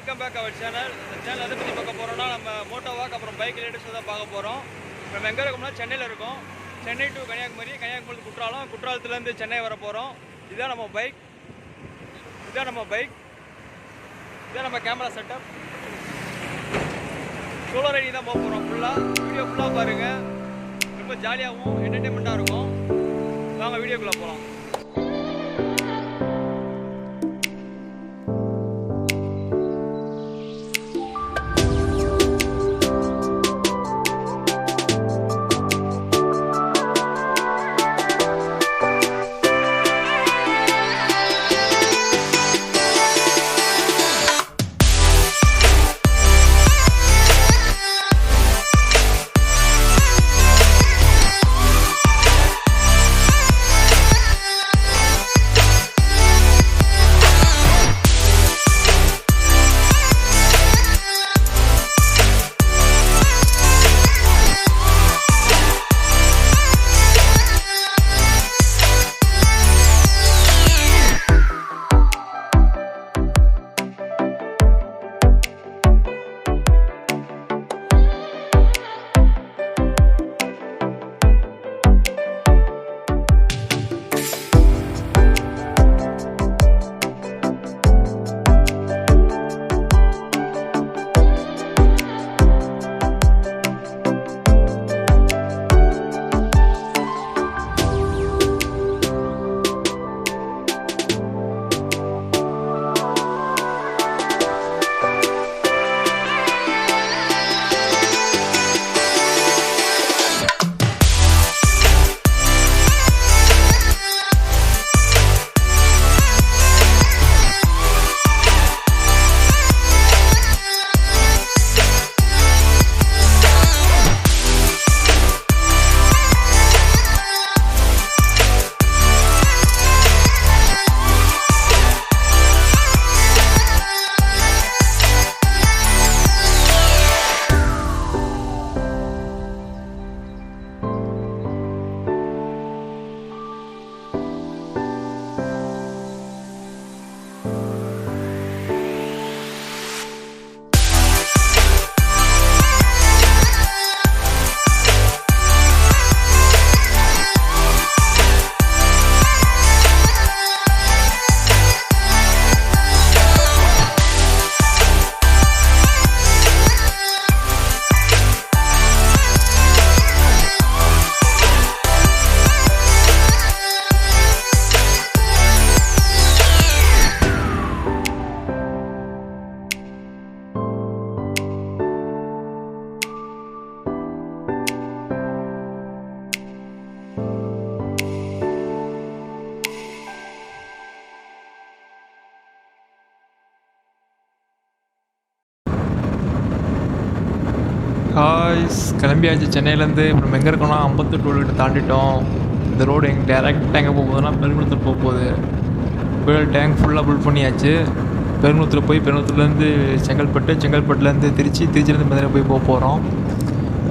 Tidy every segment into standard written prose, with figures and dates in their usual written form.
Welcome back our channel. இந்த channel எதை பற்றி பார்க்க போகிறோம்னா நம்ம மோட்டோ வாக் அப்புறம் பைக் ரைடர்ஸ் தான் பார்க்க போகிறோம். நம்ம எங்கே இருக்கோம்னா சென்னையில் இருக்கோம். சென்னை டு கன்னியாகுமரி, கன்னியாகுமரி குற்றாலம், குற்றாலத்துலேருந்து சென்னை வர போகிறோம். இதுதான் நம்ம பைக், இதுதான் நம்ம கேமரா செட்டப். சோலோ ரைடிங் தான் போக போகிறோம். வீடியோ ஃபுல்லாக பாருங்கள். ரொம்ப ஜாலியாகவும் என்டர்டெயின்மெண்ட்டாக இருக்கும். வாங்க வீடியோக்குள்ளே போகலாம். கிளம்பியாச்சு சென்னையிலேருந்து. இப்போ நம்ம எங்கே இருக்கோம்னா 58 டோல்கிட்ட தாண்டிட்டோம். இந்த ரோடு டேரெக்டாக எங்கே போகுதுன்னா பெருங்குளத்தூர் போகுது. டேங்க் ஃபுல்லாக ஃபுல் பண்ணியாச்சு. பெருங்குளத்தூர் போய் பெருங்குளத்தூர்லேருந்து செங்கல்பட்டுலேருந்து திருச்சியிலேருந்து மதுரை போக போகிறோம்.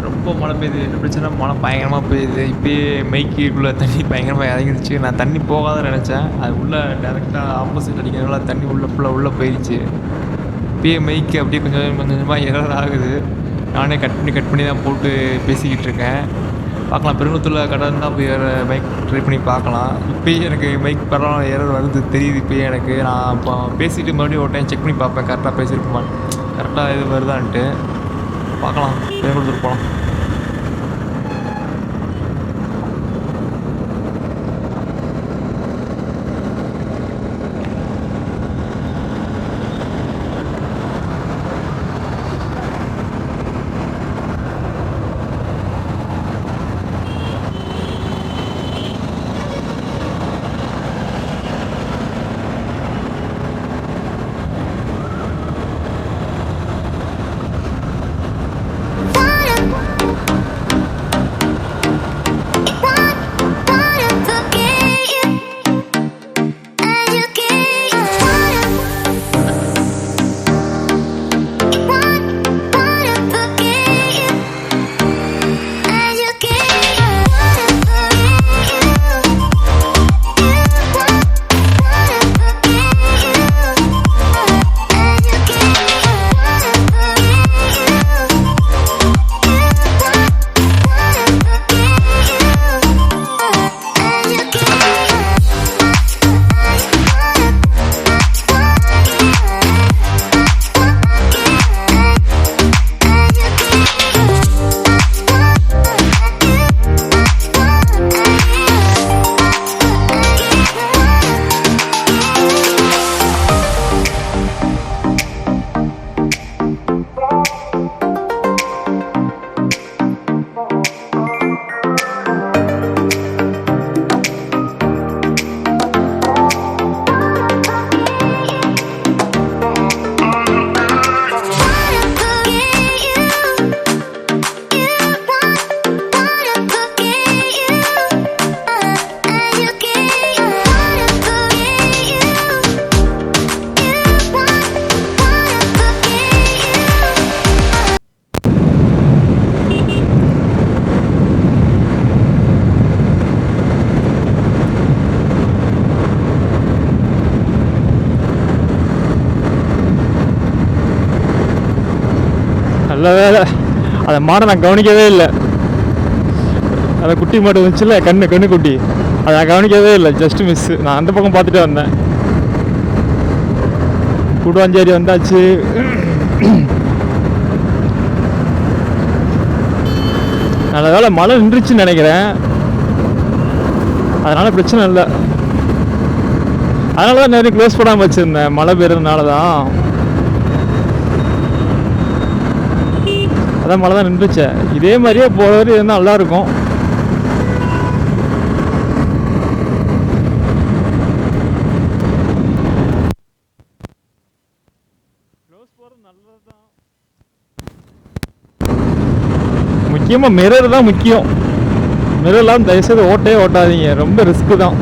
ரொம்ப மழை பெய்யுது. என்ன பிரச்சனை, மழை பயங்கரமாக பெய்யுது. இப்போயே மைக்குள்ளே தண்ணி பயங்கரமாக இறங்கிடுச்சு. நான் தண்ணி போகாத நினச்சேன். அது உள்ளே டேரெக்டாக ஆப்போசிட் அடிக்கிறதுனால தண்ணி ஃபுல்லாக போயிடுச்சு. இப்போயே மைக்கு அப்படியே கொஞ்சம் கொஞ்சமாக எரர் ஆகுது. நானே கட் பண்ணி தான் போட்டு பேசிக்கிட்டு இருக்கேன். பார்க்கலாம், பெருங்குளத்தூரில் கடை இருந்தால் போய் பைக் ட்ரை பண்ணி பார்க்கலாம். இப்போயே எனக்கு பைக் பரவாயில்ல எரர் வருது தெரியுது. இப்போயே எனக்கு நான் இப்போ பேசிட்டு மறுபடியும் ஒரு டைம் செக் பண்ணி பார்ப்பேன், கரெக்டாக பேசியிருக்குமான்னு, கரெக்டாக இது வருதான்ட்டு. பார்க்கலாம், பெருங்குளத்தூர் போகலாம். நல்ல வேலை அந்த மாடை நான் கவனிக்கவே இல்லை. அந்த குட்டி மாடு வந்துச்சுல்ல, கண்ணு குட்டி, அதை நான் கவனிக்கவே இல்லை. Just miss. நான் அந்த பக்கம் பார்த்துட்டே வந்தேன். கூடுவாஞ்சேரி வந்தாச்சு. நல்ல வேலை மழை நின்றுச்சுன்னு நினைக்கிறேன். அதனால் பிரச்சனை இல்லை. அதனால தான் நிறைய க்ளோஸ் பண்ணாமல் வச்சுருந்தேன், மழை பெய்யறதுனால தான். அதான் மழை தான் நின்றுச்சு. இதே மாதிரியே போகிற வரையும் இருந்தால் நல்லாயிருக்கும். முக்கியமாக மிரர் தான் முக்கியம். மிரர் இல்லாமல் தயவுசெய்து ஓட்டாதீங்க, ரொம்ப ரிஸ்க்கு தான்.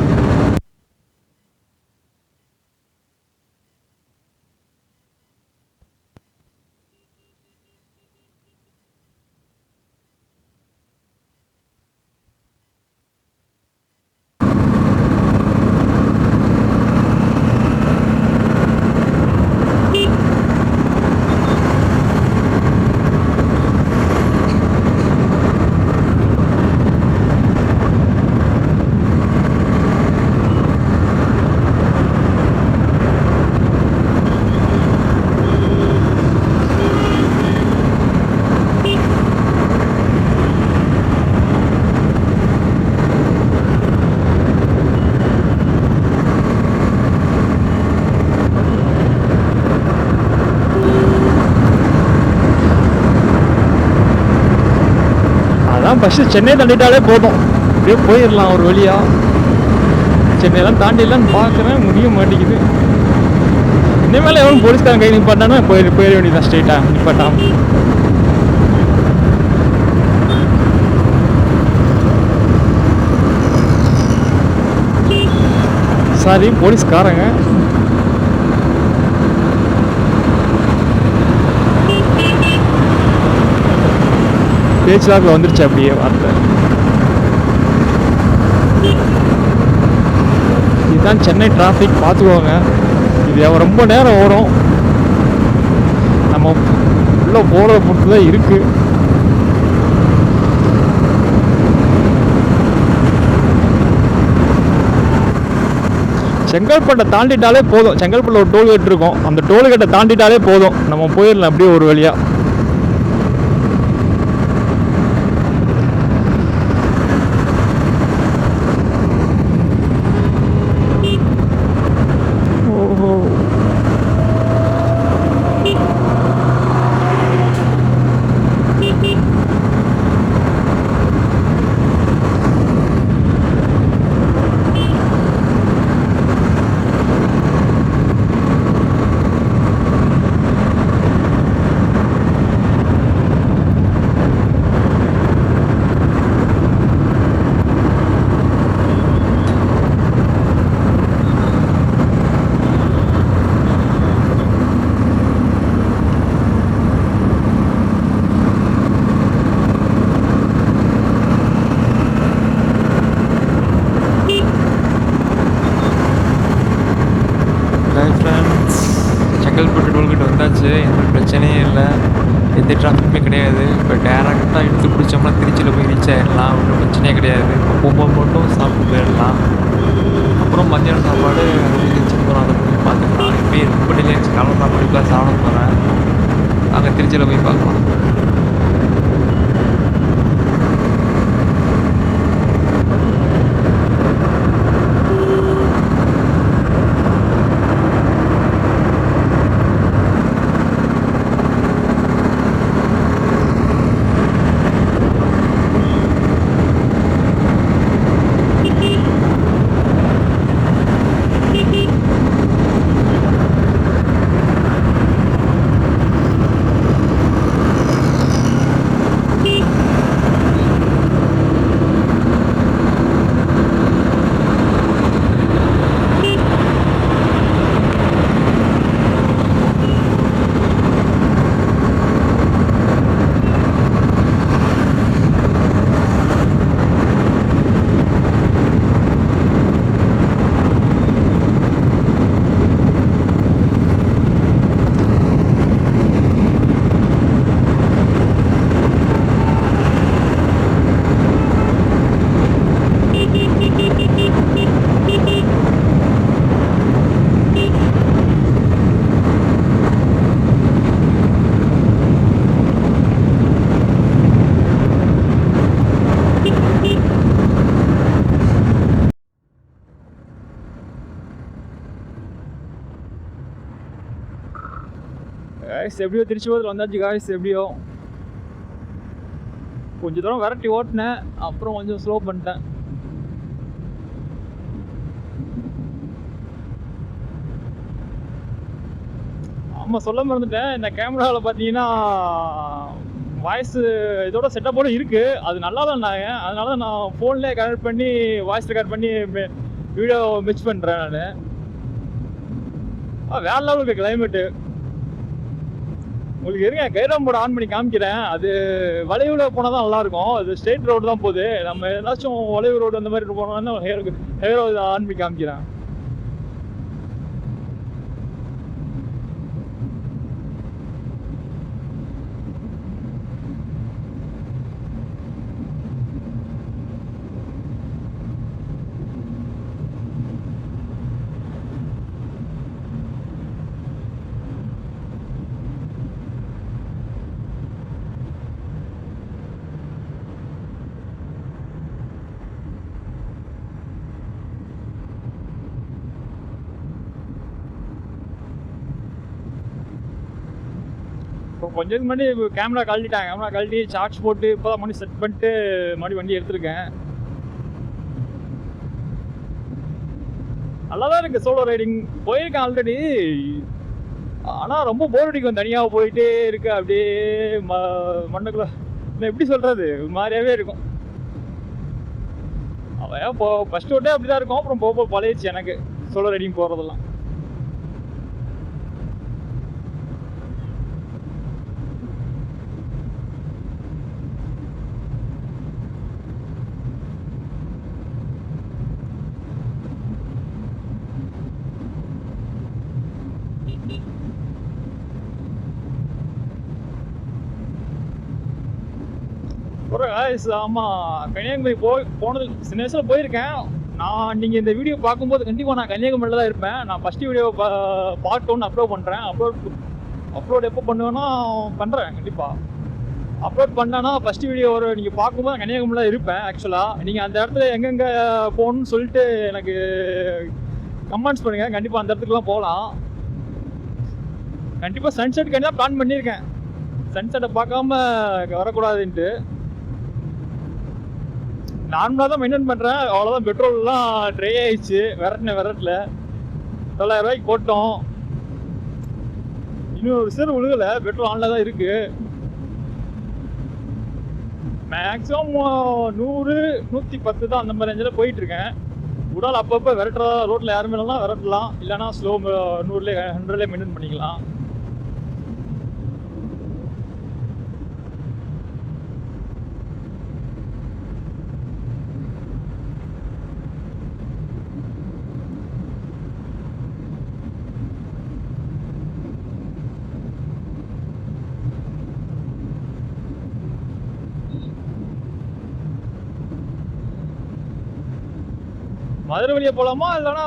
ஃபஸ்ட்டு சென்னை தாண்டிட்டாலே போதும், அப்படியே போயிடலாம் ஒரு வழியாக. சென்னையெல்லாம் தாண்டிடலான்னு பார்க்குறேன், முடிய மாட்டேங்குது. இனிமேல் எவனும் போலீஸ்காரன் கை நிப்பாட்டானா போயிட வேண்டியதான், ஸ்ட்ரெயிட்டாக நிப்பாட்டான். சாரி போலீஸ்காரங்க. பேச்சுலாக வந்துருச்சு அப்படியே வார்த்தை. இதுதான் சென்னை டிராஃபிக், பார்த்துக்கோங்க. இது ரொம்ப நேரம் ஓடும். நம்ம உள்ளே போகிறத பொறுத்து தான் இருக்குது. செங்கல்பட்டை தாண்டிட்டாலே போதும். செங்கல்பட்டில் ஒரு டோல்கேட் இருக்கும், அந்த டோல்கேட்டை தாண்டிட்டாலே போதும், நம்ம போயிடலாம் அப்படியே ஒரு வழியாக. செங்கல்பட்டு டோல்கேட் வந்தாச்சு, எந்த பிரச்சனையும் இல்லை, எந்த டிராஃபிக்குமே கிடையாது. இப்போ டேரெக்டாக எடுத்து பிடிச்சோம்னா திருச்சியில் போய் ரீச் ஆகிடலாம், ஒன்றும் பிரச்சனையே கிடையாது. போகும்போது மட்டும் சாப்பிட்டு போயிடலாம். அப்புறம் மத்தியானம் சாப்பாடு அங்கே திருச்சி போகிறோம், அதை போய் பார்த்துக்கலாம். இப்போயே ரொம்ப டிலே ஆச்சு, காலம் சாப்பாடுக்குலாம் சாப்பிட போகிறேன். அங்கே திருச்சியில் போய் பார்க்கலாம். காய்ஸ் எப்படியோ திருச்செந்தூர் வந்தாச்சு காய்ஸ். எப்படியோ கொஞ்சம் தூரம் விரட்டி ஓட்டினேன், அப்புறம் கொஞ்சம் ஸ்லோ பண்ணிட்டேன். ஆமாம், சொல்ல மறந்துட்டேன். இந்த கேமராவில் பார்த்தீங்கன்னா வாய்ஸு இதோட செட்டப்போடு இருக்குது. அது நல்லா தான் அதனால தான் நான் ஃபோன்லேயே கனெக்ட் பண்ணி வாய்ஸ் ரெக்கார்ட் பண்ணி வீடியோ மிக்ஸ் பண்ணுறேன் நான். வேற லெவலுக்கு இருக்குது கிளைமேட்டு. உங்களுக்கு இருங்க கைராம் போர்டு ஆன் பண்ணி காமிக்கிறேன். அது வளைவில் போனால் தான் நல்லாயிருக்கும். அது ஸ்ட்ரெயிட் ரோடு தான் போகுது. நம்ம ஏதாச்சும் வளைவு ரோடு அந்த மாதிரி போனோம்னா ஹேரோ இதை ஆன் பண்ணி காமிக்கிறேன். இப்போ கொஞ்சம் முன்னாடி கேமரா கழட்டி சார்ஜ் போட்டு இப்போ தான் மணி செட் பண்ணிட்டு மறுபடியும் வண்டி எடுத்திருக்கேன். நல்லா தான் இருக்குது. சோலோ ரைடிங் போயிருக்கேன் ஆல்ரெடி. ஆனால் ரொம்ப போர் அடிக்கும் தனியாக போயிட்டே இருக்கு. அப்படியே மண்ணுக்குள்ள எப்படி சொல்கிறது, மாதிரியாகவே இருக்கும். அவன் ஃபஸ்ட்டு விட்டே அப்படி தான் இருக்கும். அப்புறம் போக பழகிடுச்சு எனக்கு சோலோ ரைடிங் போகிறதெல்லாம். ஆமாம், கன்னியாகுமரி போனது சின்ன வயசில் போயிருக்கேன் நான். நீங்கள் இந்த வீடியோ பார்க்கும்போது கண்டிப்பாக நான் கன்னியாகுமரியில் தான் இருப்பேன். நான் ஃபஸ்ட்டு வீடியோ பார்ட் 1 அப்லோட் பண்ணுறேன். அப்லோட் எப்போ பண்ணுவேன்னா பண்ணுறேன். கண்டிப்பாக அப்லோட் பண்ணேன்னா ஃபஸ்ட்டு வீடியோ நீங்கள் பார்க்கும்போது கன்னியாகுமரியில் இருப்பேன். ஆக்சுவலாக நீங்கள் அந்த இடத்துல எங்கெங்கே போகணுன்னு சொல்லிட்டு எனக்கு கமெண்ட்ஸ் பண்ணுங்கள். கண்டிப்பாக அந்த இடத்துக்குலாம் போகலாம். கண்டிப்பாக சன்செட் கண்டிப்பாக பிளான் பண்ணியிருக்கேன். சன்செட்டை பார்க்காம வரக்கூடாதுன்ட்டு நார்மலாக தான் மெயின்டைன் பண்ணுறேன். அவ்வளோதான். பெட்ரோல்லாம் ட்ரை ஆயிடுச்சு. விரட்டில் 9,000 ரூபாய்க்கு போட்டோம். இன்னும் ஒரு சிறு உழுகலை. பெட்ரோல் ஆனில் தான் இருக்குது. மேக்ஸிமம் 100, 110 தான் அந்த மாதிரி ரேஞ்சில் போயிட்டுருக்கேன். உடால் அப்பப்போ விரட்டுறதா ரோட்டில் யாருமே இல்லைனா விரட்டலாம். இல்லைனா ஸ்லோ 100லேயே 100லேயே மெயின்டைன் பண்ணிக்கலாம். மதுரை வழியாக போகலாமா இல்லைனா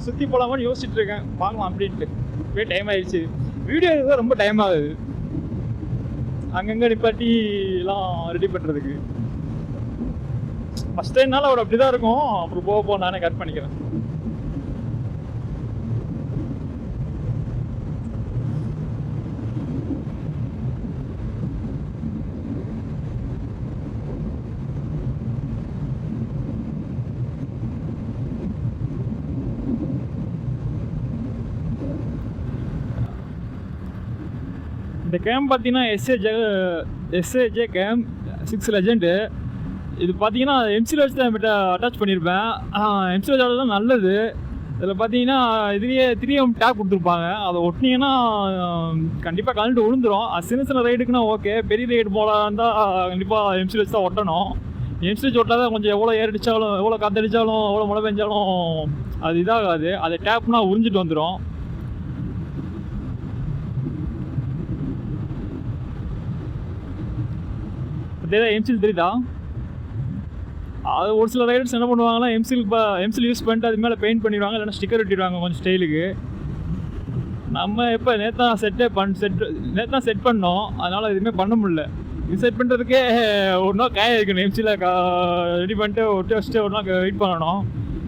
சுற்றி போகலாமான்னு யோசிச்சுட்டு இருக்கேன். பார்க்கலாம் அப்படின்ட்டு. இப்போயே டைம் ஆயிடுச்சு. வீடியோ எடுக்க ரொம்ப டைம் ஆகுது. அங்கங்கே நிப்பாட்டிலாம் ரெடி பண்ணுறதுக்கு. ஃபஸ்ட் டைம்னால அவர் அப்படி தான் இருக்கும். அப்புறம் போக நானே கட் பண்ணிக்கிறேன். இந்த கேம் பார்த்தீங்கன்னா எஸ்ஏஜே கேம் 6 லெஜெண்டு. இது பார்த்தீங்கன்னா எம்சியில் வச்சு தான் அட்டாச் பண்ணியிருப்பேன். எம்சியில் வச்சு தான் நல்லது. இதில் பார்த்தீங்கன்னா இதுலேயே 3M டேப் கொடுத்துருப்பாங்க. அதை ஒட்டினீங்கன்னா கண்டிப்பாக கலந்து விழுந்துடும். அது சின்ன ரைடுக்குன்னா ஓகே. பெரிய ரைடு போகலாம் இருந்தால் கண்டிப்பாக எம்சியில் வச்சு தான் ஒட்டணும். எம்சியில் வச்சு ஒட்டால் தான் கொஞ்சம் எவ்வளோ ஏர் அடித்தாலும், எவ்வளோ காற்று அடித்தாலும், எவ்வளோ மழை பெஞ்சாலும் அது இதாகாது. அதை டேப்னா உறிஞ்சிட்டு வந்துடும். எம்சில் தெரியுதா? அது ஒரு சில ரைடர்ஸ் என்ன பண்ணுவாங்கன்னா எம்சில் யூஸ் பண்ணிட்டு அது மேலே பெயிண்ட் பண்ணிடுவாங்க. இல்லைன்னா ஸ்டிக்கர் ஒட்டிடுவாங்க கொஞ்சம் ஸ்டைலுக்கு. நம்ம எப்போ நேற்று தான் செட் பண்ணோம். அதனால் எதுவுமே பண்ண முடியல. இது செட் பண்ணுறதுக்கே ஒரு நாள் காய வைக்கணும். எம்சியில் ரெடி பண்ணிட்டு ஒட்டி வச்சுட்டு ஒரு நாள் வெயிட் பண்ணணும்.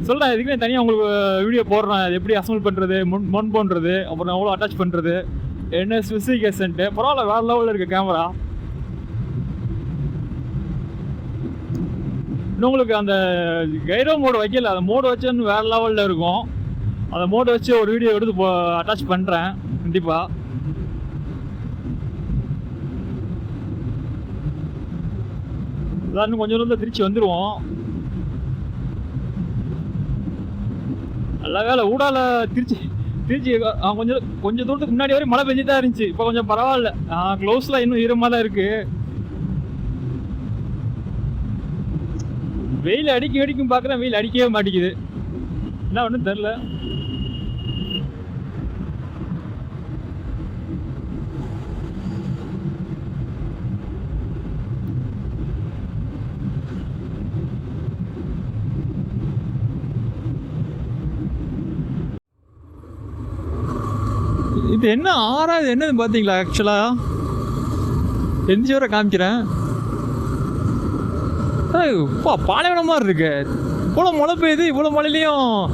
சொல்கிறேன், இதுக்குமே தனியாக உங்களுக்கு வீடியோ போடுறேன். அது எப்படி அசம்பிள் பண்ணுறது, மண் பண்ணுறது, அப்புறம் எவ்வளோ அட்டாச் பண்ணுறது, என்ன ஸ்பெசிஃபிகேஷன்ட்டு பரவாயில்ல, வேறு லெவலில் இருக்குது கேமரா. இன்னும் உங்களுக்கு அந்த கைரோ மோடு வைக்கல, அந்த மோடு வச்சுன்னு வேறு லெவலில் இருக்கும். அந்த மோடு வச்சு ஒரு வீடியோ எடுத்து அட்டாச் பண்ணுறேன் கண்டிப்பாக. இன்னும் கொஞ்சம் தூரம் திருச்சி வந்துடுவோம். நல்ல வேலை ஊடால திருச்சி கொஞ்சம் தூரத்துக்கு முன்னாடி வரையும் மழை பெஞ்சுதான் இருந்துச்சு. இப்போ கொஞ்சம் பரவாயில்ல, க்ளோஸ்லாம் இன்னும் ஈரமாக தான் இருக்கு. வெயில் அடிக்கும் பார்க்குறேன், வெயில் அடிக்கவே மாட்டேங்குது. என்ன ஒன்றும் தெரில. இது என்ன ஆறாவது என்னது பார்த்தீங்களா? ஆக்சுவலாக எந்திரிச்சு வர காமிக்கிறேன். பாலைவனம் மாதிரி இருக்கு. இவ்வளோ மழை பெய்யுது, இவ்வளோ மழையிலையும்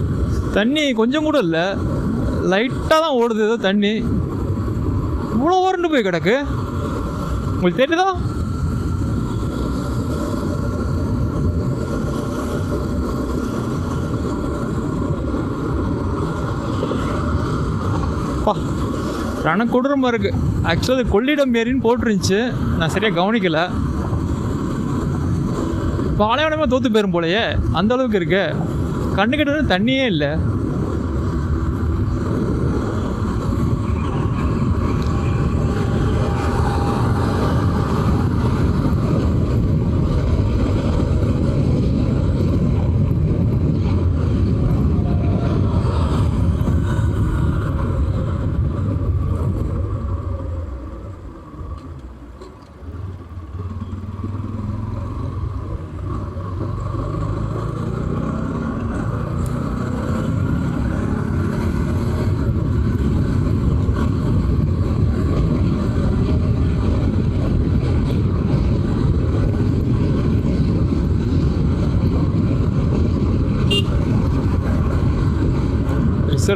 தண்ணி கொஞ்சம் கூட இல்லை, லைட்டாக தான் ஓடுது ஏதோ தண்ணி. இவ்வளோ வறண்டு போய் கிடக்கு. உங்களுக்கு தெரியுதா? ரண கொடூரமாக இருக்குது. ஆக்சுவலாக கொள்ளிடம் ஏரின்னு போட்டுருந்துச்சு, நான் சரியாக கவனிக்கலை. பாலைவனமே தோற்று போயிரும் போலையே, அந்த அளவுக்கு இருக்கு. கண்ணுக்கிட்ட தண்ணியே இல்லை.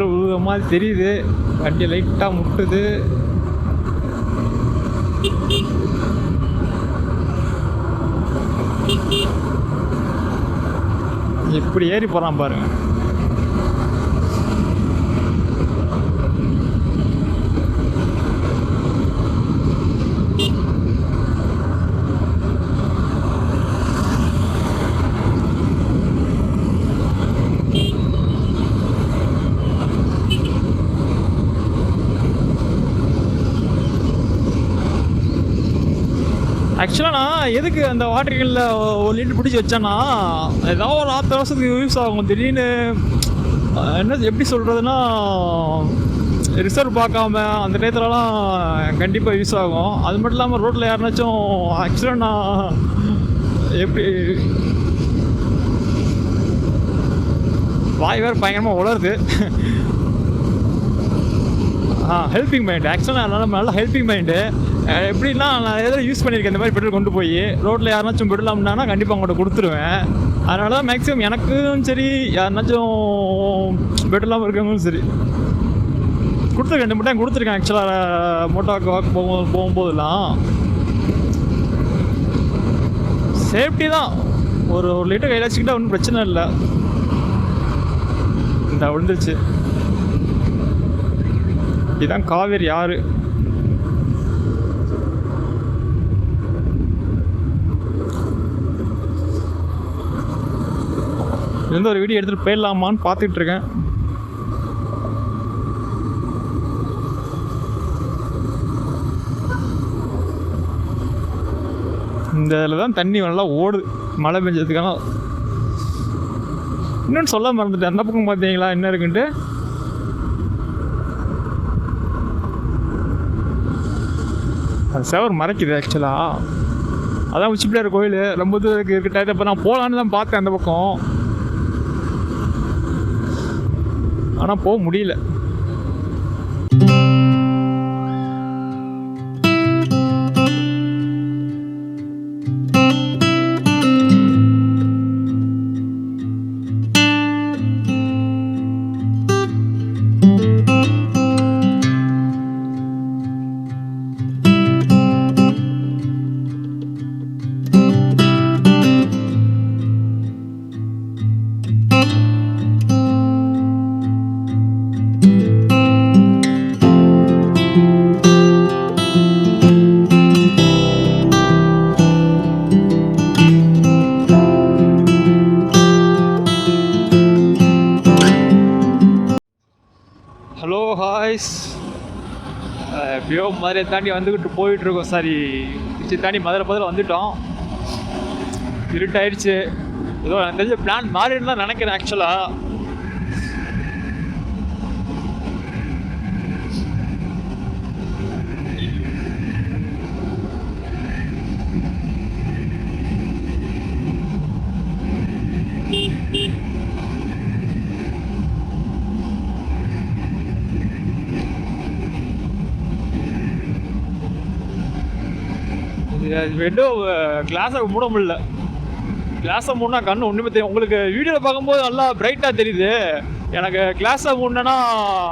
உழுக மாதிரி தெரியுது, வண்டி லைட்டாக முட்டுது. இப்படி ஏறி போகிறான் பாருங்க. ஆக்சுவலாக நான் எதுக்கு அந்த வாட்டர்களில் ஒரு லிட்டர் பிடிச்சி வச்சேன்னா, ஏதாவது ஒரு 4 வருஷத்துக்கு யூஸ் ஆகும். திடீர்னு என்ன எப்படி சொல்கிறதுனா, ரிசர்வ் பார்க்காம அந்த டயத்துலலாம் கண்டிப்பாக யூஸ் ஆகும். அது மட்டும் இல்லாமல் ரோட்டில் யாருனாச்சும் ஆக்சுவலாக நான் எப்படி வாய் வேறு பயங்கரமாக உளருது. Helping mind. ஆக்சுவலாக நல்லா ஹெல்பிங் மைண்டு. எப்படின்னா, நான் எதாவது யூஸ் பண்ணியிருக்கேன் இந்த மாதிரி பெட்ரோல் கொண்டு போய் ரோட்டில் யாருனாச்சும் பெட்ரோலாம்னா கண்டிப்பாக அவங்கள்ட்ட கொடுத்துருவேன். அதனால தான் மேக்ஸிமம் எனக்கும் சரி, யாருனாச்சும் பெட்ரோலாமல் இருக்கவங்களும் சரி கொடுத்துருக்கேன். 2 டைம் கொடுத்துருக்கேன் ஆக்சுவலாக மோட்டோக்கு வாக் போகும்போதெல்லாம். சேஃப்டி தான். ஒரு லிட்டர் கையில் வச்சுக்கிட்டால் ஒன்றும் பிரச்சனை இல்லை. இந்த விழுந்துருச்சு. இதுதான் காவேரி ஆறு. இதுலேருந்து ஒரு வீடியோ எடுத்துகிட்டு போயிடலாமான்னு பார்த்துட்டு இருக்கேன். இந்த இதில் தான் தண்ணி நல்லா ஓடுது மழை பெஞ்சதுக்கான. இன்னொன்று சொல்ல மறந்துட்டேன், அந்த பக்கம் பார்த்தீங்களா என்ன இருக்குன்ட்டு. அது செவர் மறைக்குது ஆக்சுவலாக. அதான் உச்சி பிள்ளையார் கோயில் ரொம்ப தூரம் இருக்க. இப்போ நான் போகலான்னு தான் பார்த்தேன் அந்த பக்கம், ஆனால் போக முடியல. எப்படியோ மதுரை தாண்டி வந்துக்கிட்டு போயிட்டுருக்கோம். சாரி, திருச்சி தாண்டி மதுரை பதில் வந்துட்டோம். இருட்டாயிடுச்சு. ஏதோ எனக்கு தெரிஞ்ச பிளான் மாறின்னு தான் நினைக்கிறேன் ஆக்சுவலாக. வெண்டும் கிளாஸை மூட முடியல. கிளாஸை மூடினா கண்ணு ஒன்றுமே தெரியும். உங்களுக்கு வீடியோவில் பார்க்கும்போது நல்லா பிரைட்டாக தெரியுது. எனக்கு கிளாஸை மூடினா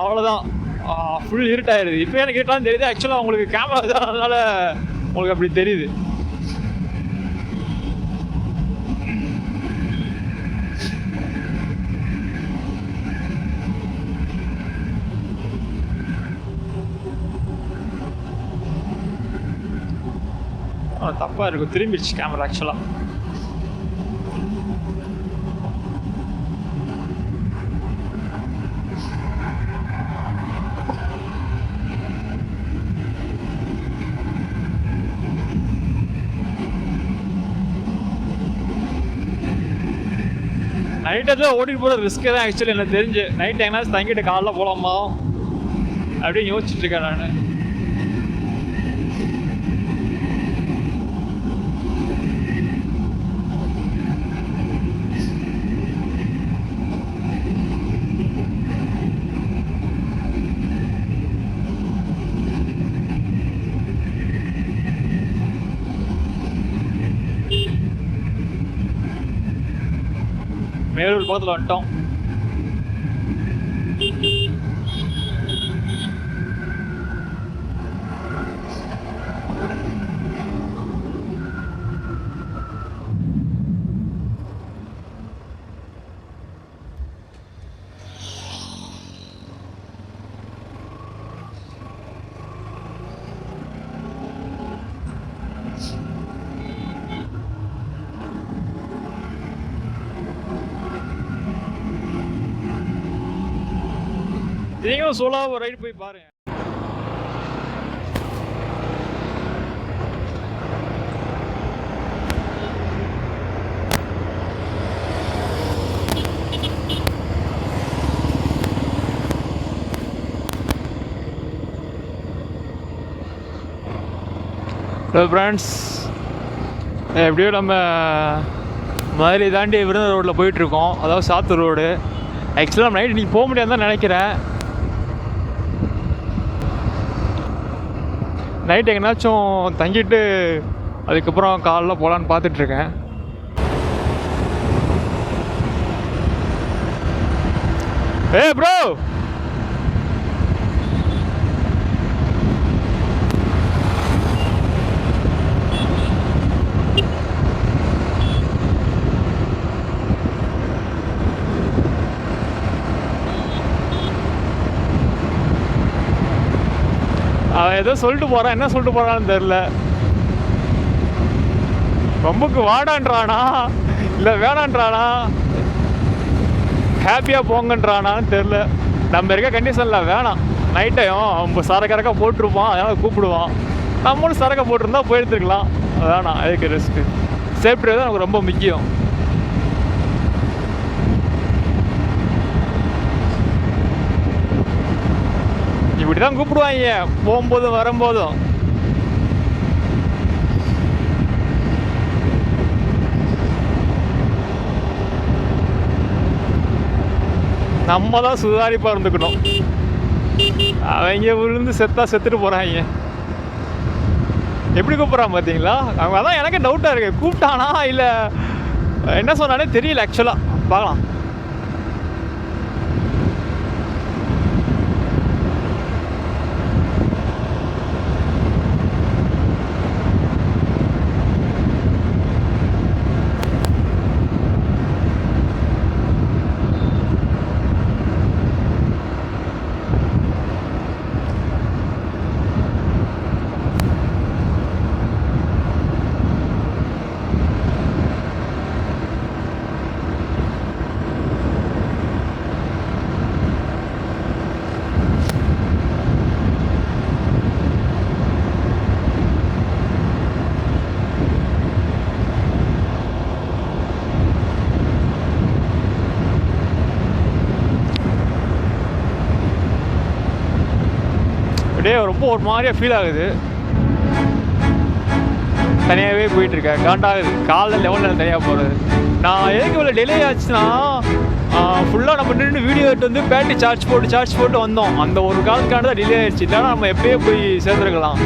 அவ்வளோதான், ஃபுல் இருட்டாயிருது. இப்போ எனக்கு இருட்டாலும் தெரியுது. ஆக்சுவலாக உங்களுக்கு கேமரா தான், அதனால் உங்களுக்கு அப்படி தெரியுது. தப்பாக இருக்கும், திரும்பிடுச்சு கேமரா ஆக்சுவலாக. நைட்டில் ஓட்டிட்டு போகிற ரிஸ்க்கு தான் ஆக்சுவலி எனக்கு தெரிஞ்சு. நைட் எங்கேனாச்சும் தங்கிட்டு காலைல போகலாமா அப்படின்னு யோசிச்சுட்டு இருக்கேன் நான். மேலூர் பக்கத்தில் வந்துட்டோம். நீங்களும் சோலாக ஒரு ரைடு போய் பாருங்க. ஹலோ ஃப்ரெண்ட்ஸ், எப்படியோ நம்ம மதுரை தாண்டி விருந்த ரோட்டில் போயிட்டுருக்கோம். அதாவது சாத்தூர் ரோடு. ஆக்சுவலாக நம்ம நைட் இன்றைக்கி போக முடியாது தான் நினைக்கிறேன். நைட் எங்கேனாச்சும் தங்கிட்டு அதுக்கப்புறம் காலைல போகலான்னு பார்த்துட்ருக்கேன். ப்ரோ, அவன் ஏதோ சொல்லிட்டு போகிறான். என்ன சொல்லிட்டு போகிறான்னு தெரில. ரொம்பக்கு வாடான்றானா இல்லை வேணான்றானா, ஹாப்பியாக போங்கன்றானான்னு தெரில. நம்ம இருக்க கண்டிஷனில் வேணாம். நைட் டைம் நம்ம சரக்கறக்க போட்டிருப்பான், அதனால் கூப்பிடுவான். நம்மளும் சரக்கை போட்டிருந்தா போயிருந்துருக்கலாம். வேணாம், அதுக்கு ரிஸ்க்கு. சேஃப்டி தான் எனக்கு ரொம்ப முக்கியம். இப்படி தான் கூப்பிடுவாங்க போகும்போதும் வரும்போதும். நம்ம தான் சுதாரிப்பாக இருந்துக்கணும். அவங்க விழுந்து செத்துட்டு போகிறாங்க. எப்படி கூப்பிட்றான் பார்த்தீங்களா? அவங்க அதான் எனக்கு டவுட்டாக இருக்குது. கூப்பிட்டானா இல்லை என்ன சொன்னானே தெரியல ஆக்சுவலாக. பார்க்கலாம். அப்படியே ரொம்ப ஒரு மாதிரியாக ஃபீல் ஆகுது. தனியாகவே போயிட்டுருக்கேன், காண்டாகுது. காலைல லெவலில் தனியாக போகிறது. நான் எதுக்கு இவ்வளோ டிலே ஆச்சுன்னா, ஃபுல்லாக நம்ம நின்று வீடியோ எடுத்து வந்து பேட்டரி சார்ஜ் போட்டு வந்தோம். அந்த ஒரு காலத்துக்கான தான் டிலே ஆயிடுச்சு. இல்லைன்னா நம்ம எப்பயே போய் சேர்ந்துருக்கலாம்.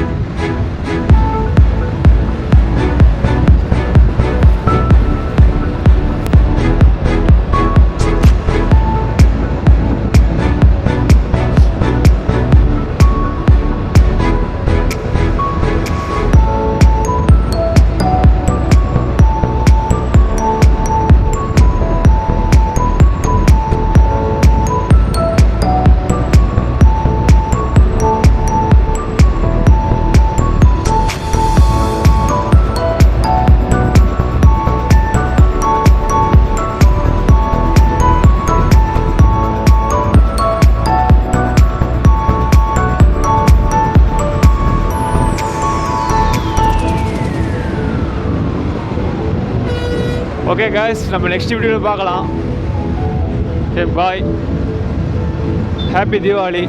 ஓகே காய்ஸ், நம்ம நெக்ஸ்ட் வீடியோவில் பார்க்கலாம். Okay bye, happy Deepavali.